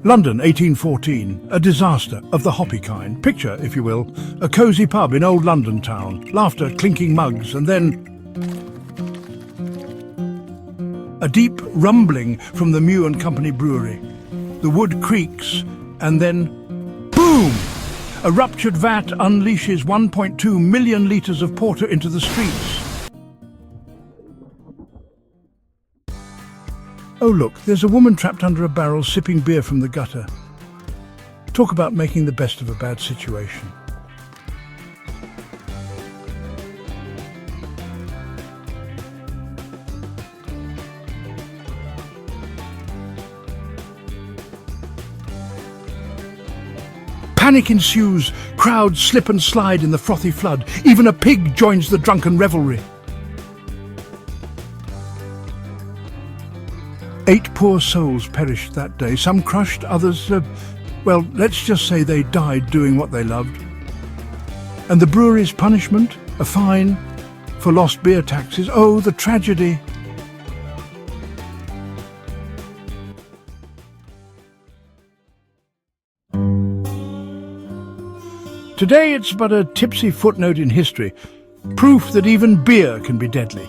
London, 1814, a disaster of the hoppy kind. Picture, if you will, a cosy pub in old London town, laughter, clinking mugs, and then a deep rumbling from the Meux Co brewery. The wood creaks, and then boom! A ruptured vat unleashes 1.2 million litres of porter into the streets. Oh look, there's a woman trapped under a barrel sipping beer from the gutter. Talk about making the best of a bad situation. Panic ensues, crowds slip and slide in the frothy flood. Even a pig joins the drunken revelry. 8 poor souls perished that day, some crushed, others, well, let's just say they died doing what they loved. And the brewery's punishment? A fine for lost beer taxes. Oh, the tragedy. Today it's but a tipsy footnote in history, proof that even beer can be deadly.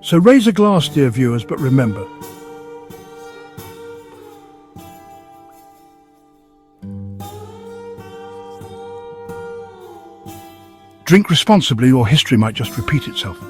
So raise a glass, dear viewers, but remember, drink responsibly or history might just repeat itself.